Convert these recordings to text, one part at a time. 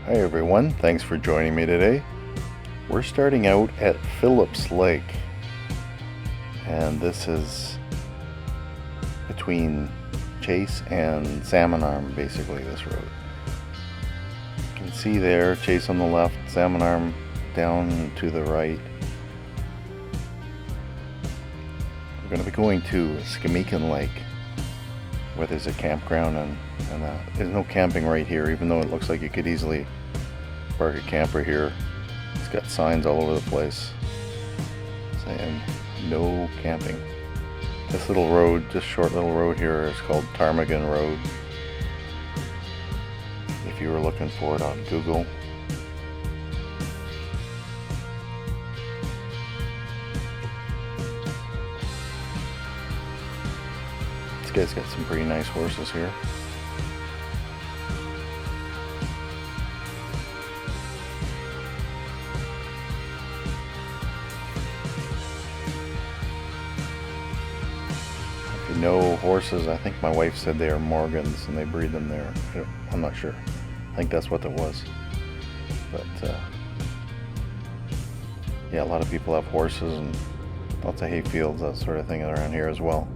Hi everyone, thanks for joining me today. We're starting out at Phillips Lake, and this is between Chase and Salmon Arm, basically, this road. You can see there, Chase on the left, Salmon Arm down to the right. We're going to be going to Skimikin Lake, where there's a campground, and there's no camping right here, even though it looks like you could easily park a camper here. It's got signs all over the place saying no camping. This little road, this short little road here, is called Ptarmigan Road, if you were looking for it on Google. This guy's got some pretty nice horses here. If you know horses, I think my wife said they are Morgans and they breed them there. I'm not sure. I think that's what it was. But yeah, a lot of people have horses and lots of hay fields, that sort of thing around here as well.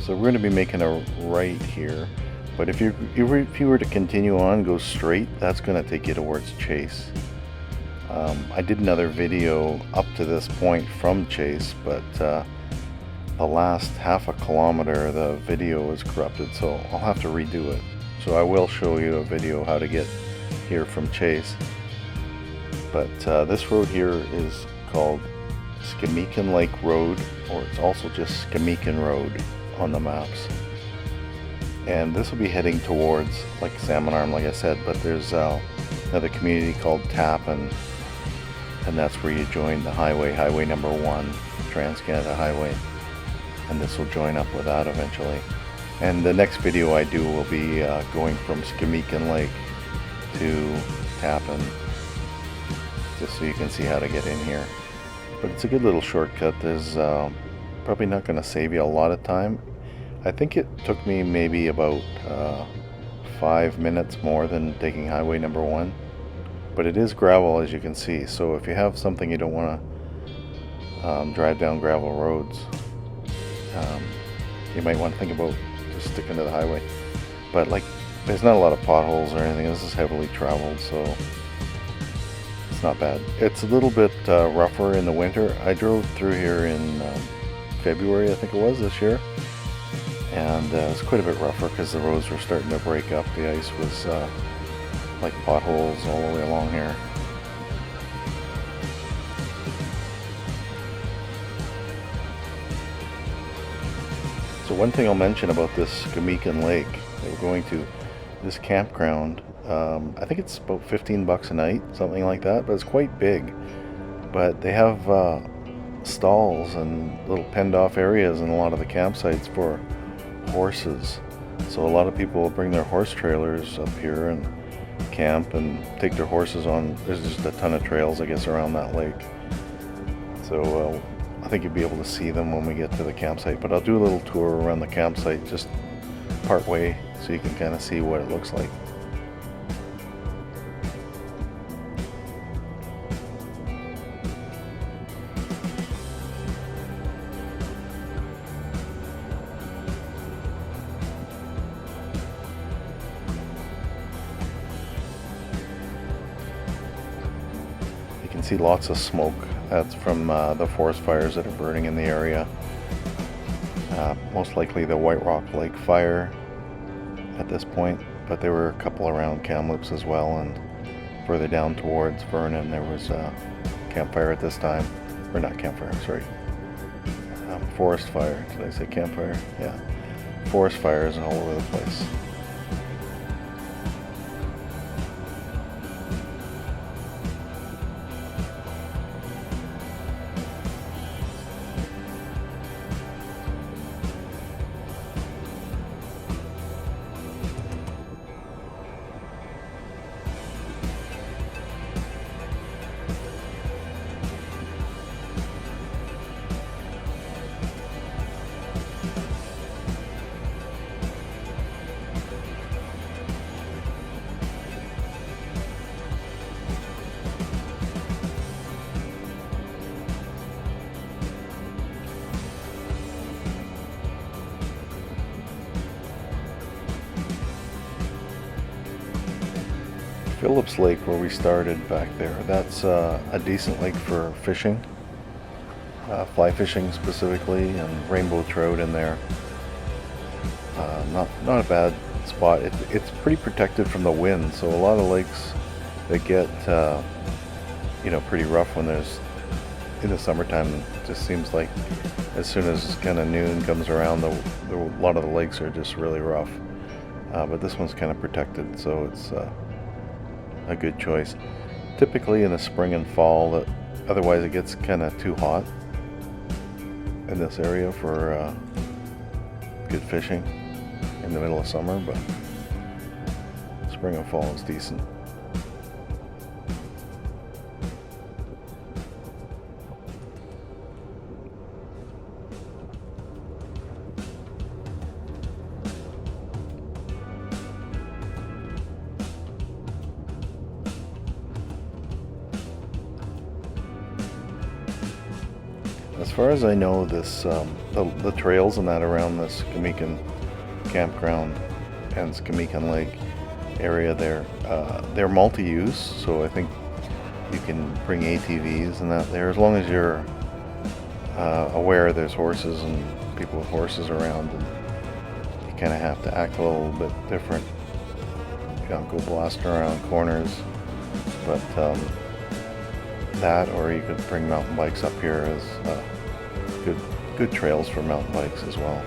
So we're going to be making a right here, but if you were to continue on, go straight, that's going to take you towards Chase. I did another video up to this point from Chase, but the last half a kilometer the video was corrupted, so I'll have to redo it. So I will show you a video how to get here from Chase. But this road here is called Skimikin Lake Road, or it's also just Skimikin Road on the maps. And this will be heading towards like Salmon Arm, like I said, but there's another community called Tappan, and that's where you join the highway number 1, Trans-Canada Highway, and this will join up with that eventually. And the next video I do will be going from Skimikin Lake to Tappan, just so you can see how to get in here. But it's a good little shortcut. There's probably not going to save you a lot of time. I think it took me maybe about 5 minutes more than taking highway number 1, but it is gravel, as you can see. So if you have something you don't want to drive down gravel roads, you might want to think about just sticking to the highway. But like, there's not a lot of potholes or anything. This is heavily traveled, so it's not bad. It's a little bit rougher in the winter. I drove through here in February, I think it was, this year, and it was quite a bit rougher because the roads were starting to break up. The ice was like potholes all the way along here. So one thing I'll mention about this Skimikin Lake that we're going to, this campground, I think it's about 15 bucks a night, something like that, but it's quite big. But they have stalls and little penned off areas in a lot of the campsites for horses. So a lot of people will bring their horse trailers up here and camp and take their horses on. There's just a ton of trails, I guess, around that lake. So I think you'll be able to see them when we get to the campsite. But I'll do a little tour around the campsite just part way so you can kind of see what it looks like. You can see lots of smoke. That's from the forest fires that are burning in the area. Most likely the White Rock Lake fire at this point, but there were a couple around Kamloops as well, and further down towards Vernon there was a campfire at this time. Or not campfire, sorry. Forest fire. Did I say campfire? Yeah. Forest fires all over the place. Phillips Lake, where we started back there, that's a decent lake for fishing, fly fishing specifically, and rainbow trout in there. Not a bad spot. It's pretty protected from the wind, so a lot of lakes that get pretty rough when there's in the summertime. It just seems like as soon as kind of noon comes around, a lot of the lakes are just really rough. But this one's kind of protected, so it's a good choice. Typically in the spring and fall, otherwise it gets kind of too hot in this area for good fishing in the middle of summer, but spring and fall is decent. As far as I know, this the trails and that around the Skimikin campground and Skimikin Lake area they're multi-use, so I think you can bring ATVs and that there, as long as you're aware there's horses and people with horses around, and you kind of have to act a little bit different. You don't go blasting around corners, but that, or you could bring mountain bikes up here as good trails for mountain bikes as well.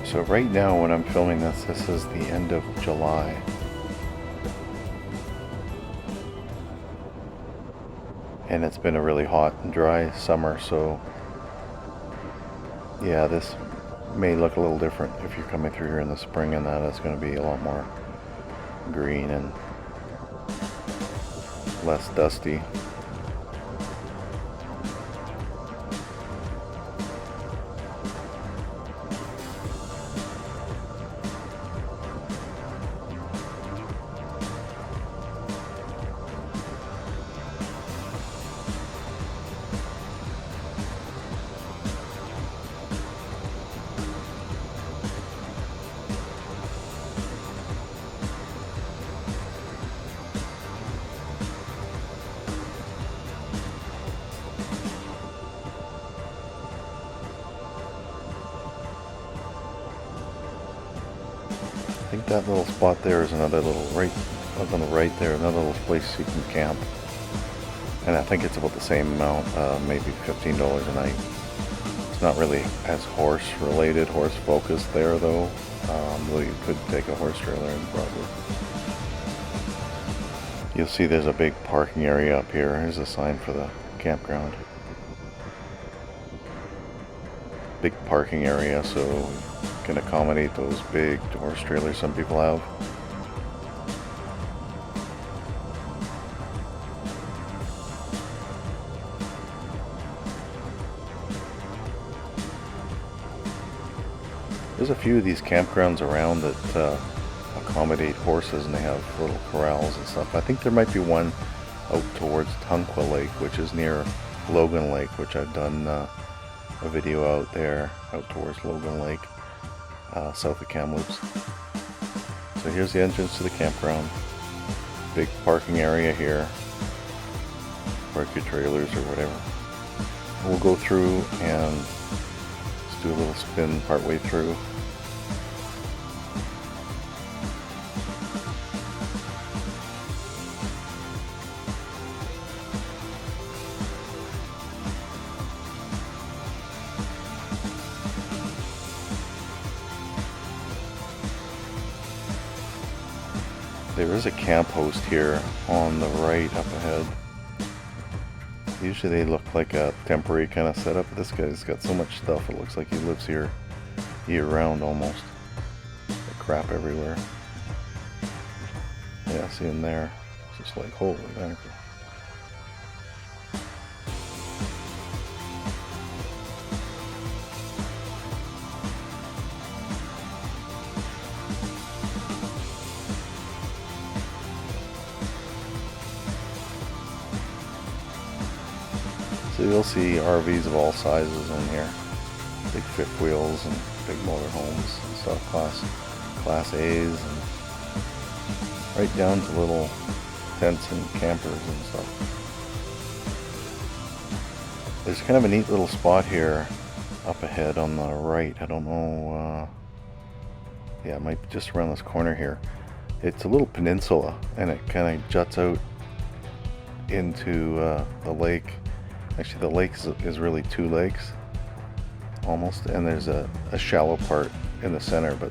So right now when I'm filming this is the end of July. And it's been a really hot and dry summer, so yeah, this may look a little different if you're coming through here in the spring, and that it's going to be a lot more green and less dusty. I think that little spot there is another little right on the right there, another little place you can camp. And I think it's about the same amount, maybe $15 a night. It's not really as horse related, horse focused there though. Though you could take a horse trailer in probably. You'll see there's a big parking area up here. Here's a sign for the campground. Big parking area, so you can accommodate those big horse trailers some people have. There's a few of these campgrounds around that accommodate horses, and they have little corrals and stuff. I think there might be one out towards Tunqua Lake, which is near Logan Lake, which I've done a video out there, out towards Logan Lake, south of Kamloops. So here's the entrance to the campground. Big parking area here. Park your trailers or whatever. We'll go through and just do a little spin partway through. There is a camp host here on the right up ahead. Usually they look like a temporary kind of setup. This guy's got so much stuff, it looks like he lives here year round almost. Like crap everywhere. Yeah, see him there. It's just like, holy mackerel. So you'll see RVs of all sizes in here. Big fifth wheels and big motorhomes and stuff, class A's, and right down to little tents and campers and stuff. There's kind of a neat little spot here up ahead on the right. I don't know, yeah, it might be just around this corner here. It's a little peninsula, and it kind of juts out into the lake. Actually, the lake is really two lakes, almost, and there's a shallow part in the center, but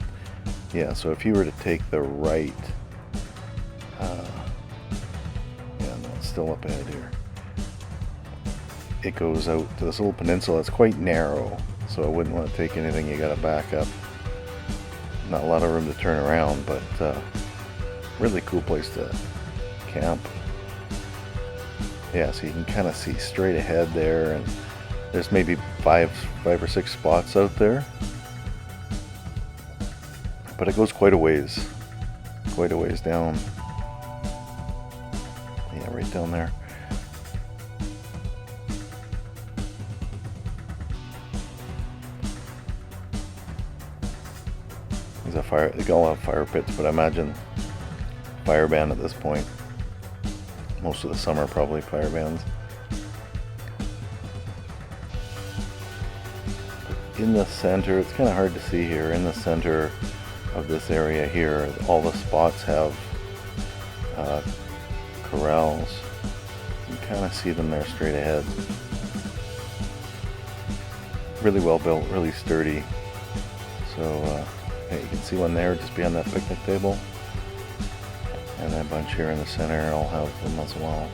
yeah, so if you were to take the right, yeah, no, it's still up ahead here. It goes out to this little peninsula. It's quite narrow, so I wouldn't want to take anything. You gotta back up. Not a lot of room to turn around, but really cool place to camp. Yeah, so you can kind of see straight ahead there, and there's maybe five or six spots out there, but it goes quite a ways down. Yeah, right down there. There's a fire. They all have fire pits, but I imagine fire ban at this point. Most of the summer probably fire bans. In the center, it's kind of hard to see here, in the center of this area here, all the spots have corrals. You can kind of see them there straight ahead. Really well built, really sturdy. So yeah, you can see one there just behind that picnic table. And that bunch here in the center all have them as well.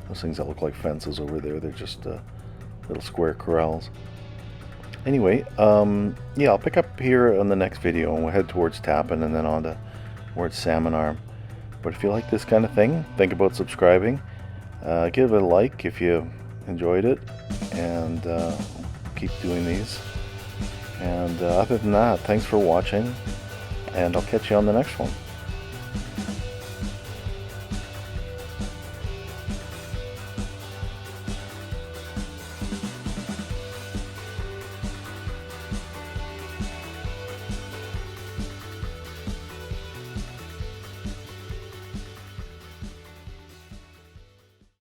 Those things that look like fences over there, they're just little square corrals. Anyway, yeah, I'll pick up here on the next video, and we'll head towards Tappan and then on towards Salmon Arm. But if you like this kind of thing, think about subscribing. Give it a like if you enjoyed it, and keep doing these. And other than that, thanks for watching, and I'll catch you on the next one.